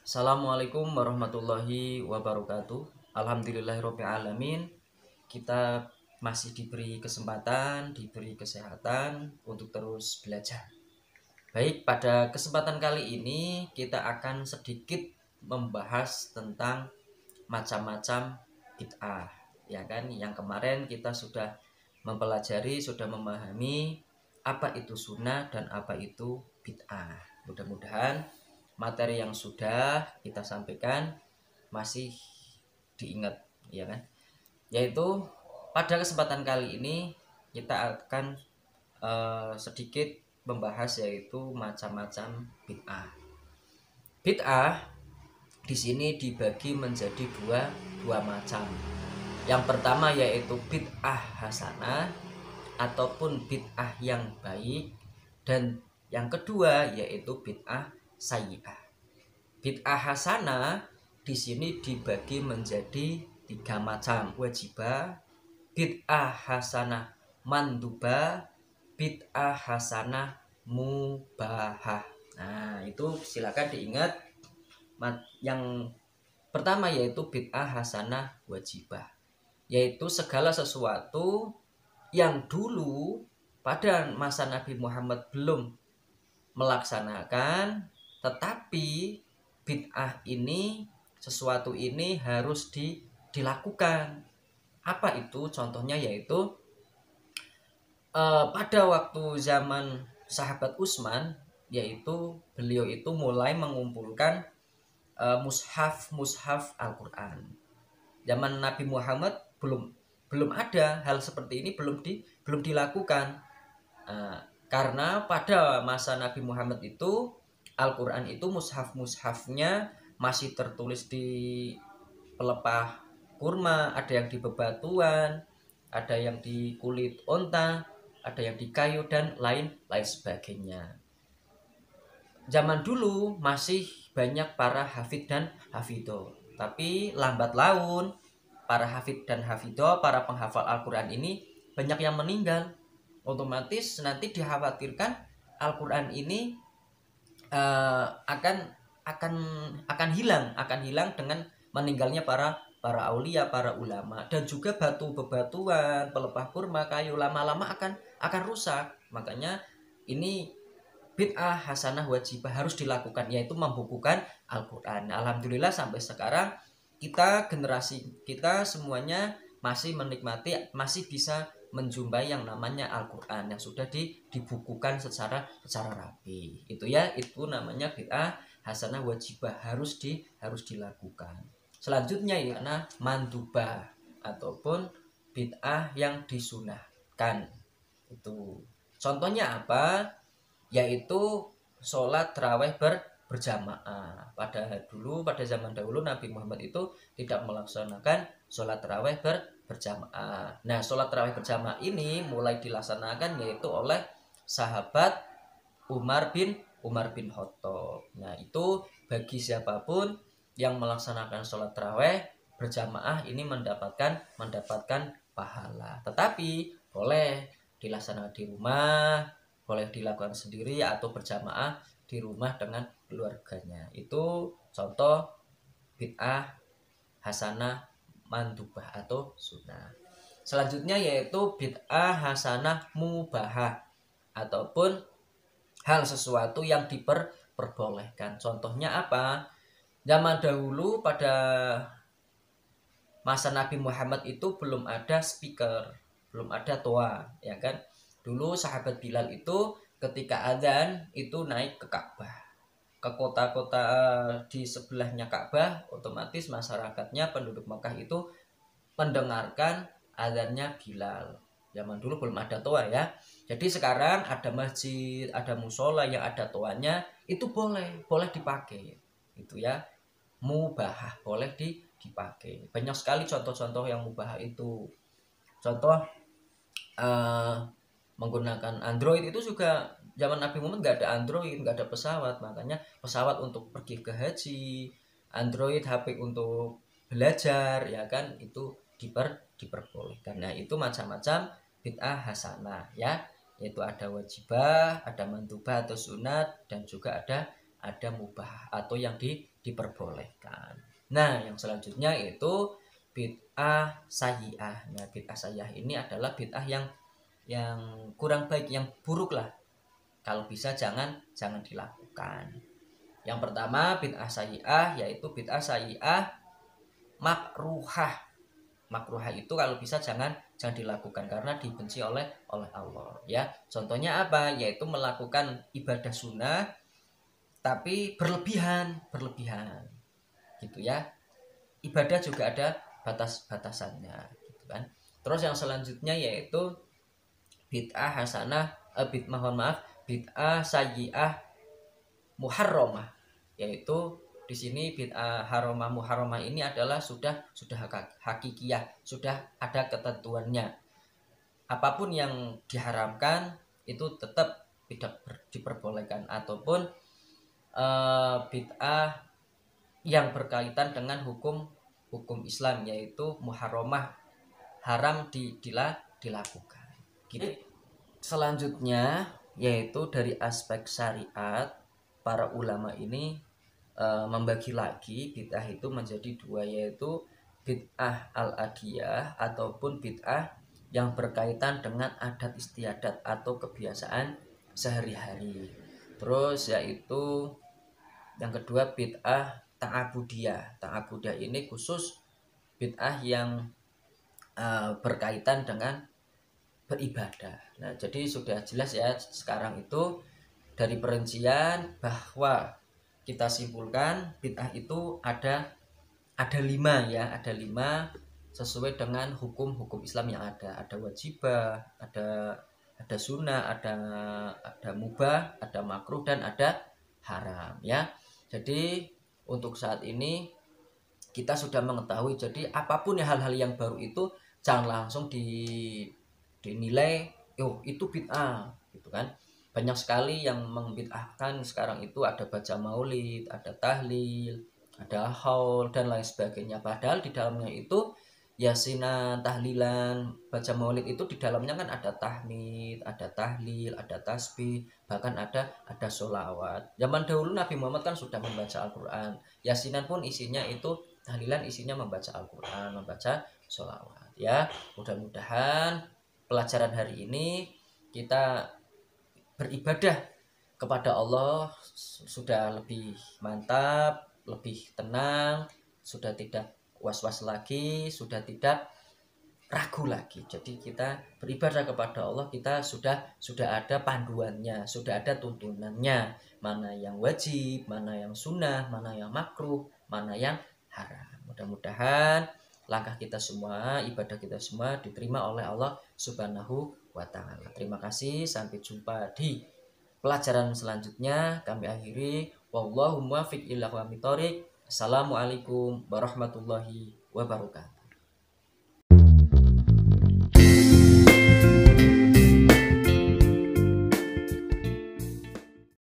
Assalamualaikum warahmatullahi wabarakatuh. Alhamdulillahirabbil alamin. Kita masih diberi kesempatan, diberi kesehatan untuk terus belajar. Baik, pada kesempatan kali ini kita akan sedikit membahas tentang macam-macam bid'ah, ya kan? Yang kemarin kita sudah mempelajari, sudah memahami apa itu sunnah dan apa itu bid'ah. Mudah-mudahan materi yang sudah kita sampaikan masih diingat, ya kan? Yaitu pada kesempatan kali ini kita akan sedikit membahas yaitu macam-macam bid'ah. Bid'ah di sini dibagi menjadi dua macam. Yang pertama yaitu bid'ah hasanah ataupun bid'ah yang baik, dan yang kedua yaitu bid'ah sayyi'ah. Bid'ah hasanah di sini dibagi menjadi tiga macam: wajibah, bid'ah hasanah mandubah, bid'ah hasanah mubahah. Nah, itu silakan diingat. Yang pertama yaitu bid'ah hasanah wajibah, yaitu segala sesuatu yang dulu pada masa Nabi Muhammad belum melaksanakan, tetapi bid'ah ini, sesuatu ini harus dilakukan. Apa itu? Contohnya yaitu pada waktu zaman sahabat Utsman, yaitu beliau itu mulai mengumpulkan mushaf Al-Quran. Zaman Nabi Muhammad belum ada hal seperti ini, belum dilakukan. Karena pada masa Nabi Muhammad itu Al-Quran itu mushafnya masih tertulis di pelepah kurma, ada yang di bebatuan, ada yang di kulit onta, ada yang di kayu, dan lain sebagainya. Zaman dulu masih banyak para hafid dan hafidoh, tapi lambat laun para hafid dan hafidoh, para penghafal Al-Quran ini banyak yang meninggal. Otomatis nanti dikhawatirkan Al-Quran ini akan hilang dengan meninggalnya para aulia, para ulama, dan juga bebatuan, pelepah kurma, kayu lama-lama akan rusak. Makanya ini bid'ah hasanah wajibah harus dilakukan, yaitu membukukan Al-Quran. Alhamdulillah sampai sekarang generasi kita semuanya masih menikmati, masih bisa menjumpai yang namanya Al-Quran yang sudah dibukukan secara rapi. Itu namanya bid'ah hasanah wajibah, harus dilakukan. Selanjutnya ya mandubah ataupun bid'ah yang disunahkan. Itu contohnya apa? Yaitu sholat tarawih berjamaah. Pada zaman dahulu Nabi Muhammad itu tidak melaksanakan sholat tarawih berjamaah. Nah, sholat tarawih berjamaah ini mulai dilaksanakan yaitu oleh sahabat Umar bin Khattab. Nah, itu bagi siapapun yang melaksanakan sholat tarawih berjamaah ini mendapatkan pahala. Tetapi boleh dilaksanakan di rumah, boleh dilakukan sendiri atau berjamaah di rumah dengan keluarganya. Itu contoh bid'ah hasanah mandubah atau sunnah. Selanjutnya yaitu bid'ah hasanah mubahah ataupun hal sesuatu yang diperbolehkan. Contohnya apa? Zaman dahulu pada masa Nabi Muhammad itu belum ada speaker, belum ada toa, ya kan? Dulu sahabat Bilal itu ketika azan itu naik ke Ka'bah, ke kota-kota di sebelahnya Ka'bah, otomatis masyarakatnya, penduduk Makkah itu mendengarkan azannya Bilal. Zaman dulu belum ada toa ya. Jadi sekarang ada masjid, ada musola yang ada toanya, itu boleh dipakai. Itu ya, mubahah, boleh dipakai. Banyak sekali contoh-contoh yang mubahah itu. Contoh menggunakan Android itu juga zaman Nabi Muhammad nggak ada Android, nggak ada pesawat. Makanya pesawat untuk pergi ke haji, Android HP untuk belajar, ya kan, itu diperbolehkan. Nah, itu macam-macam bid'ah hasanah ya, yaitu ada wajibah, ada mandubah atau sunat, dan juga ada ada mubah atau yang diperbolehkan. Nah, yang selanjutnya itu bid'ah sayyi'ah. Nah, bid'ah sayyi'ah ini adalah bid'ah yang kurang baik, yang buruk lah. Kalau bisa jangan dilakukan. Yang pertama bid'ah sayyi'ah yaitu bid'ah sayyi'ah makruhah. Makruhah itu kalau bisa jangan dilakukan karena dibenci oleh Allah ya. Contohnya apa? Yaitu melakukan ibadah sunnah tapi berlebihan gitu ya. Ibadah juga ada batas-batasannya gitu kan. Terus yang selanjutnya yaitu bid'ah hasanah bid'ah sayyi'ah muharramah, yaitu di sini bid'ah haramah muharramah ini adalah sudah hakikiyah, sudah ada ketentuannya. Apapun yang diharamkan itu tetap tidak diperbolehkan, ataupun bid'ah yang berkaitan dengan hukum Islam yaitu muharramah, haram dilakukan. Gitu. Selanjutnya yaitu dari aspek syariat, para ulama ini membagi lagi bid'ah itu menjadi dua, yaitu bid'ah al-adiyah ataupun bid'ah yang berkaitan dengan adat istiadat atau kebiasaan sehari-hari. Terus yaitu yang kedua bid'ah ta'abudiyah. Ta'abudiyah ini khusus bid'ah yang berkaitan dengan beribadah. Nah, jadi sudah jelas ya sekarang itu dari perincian bahwa kita simpulkan bid'ah itu ada 5 ya, ada 5 sesuai dengan hukum Islam yang ada. Ada wajibah, ada sunnah, ada mubah, ada makruh dan ada haram ya. Jadi untuk saat ini kita sudah mengetahui, jadi apapun ya hal-hal yang baru itu jangan langsung dinilai itu bid'ah gitu kan. Banyak sekali yang membid'ahkan sekarang itu, ada baca maulid, ada tahlil, ada haul dan lain sebagainya. Padahal di dalamnya itu yasinan, tahlilan, baca maulid itu di dalamnya kan ada tahmid, ada tahlil, ada tasbih, bahkan ada sholawat. Zaman dahulu Nabi Muhammad kan sudah membaca Al-Quran. Yasinan pun isinya itu tahlilan, isinya membaca Al-Quran, membaca sholawat ya. Mudah-mudahan pelajaran hari ini kita beribadah kepada Allah sudah lebih mantap, lebih tenang, sudah tidak was-was lagi, sudah tidak ragu lagi. Jadi kita beribadah kepada Allah, kita sudah ada panduannya, sudah ada tuntunannya, mana yang wajib, mana yang sunnah, mana yang makruh, mana yang haram. Mudah-mudahan langkah kita semua, ibadah kita semua diterima oleh Allah Subhanahu wa ta'ala. Terima kasih, sampai jumpa di pelajaran selanjutnya. Kami akhiri, wallahu muwaffiq ila aqwamit thoriq. Assalamualaikum warahmatullahi wabarakatuh.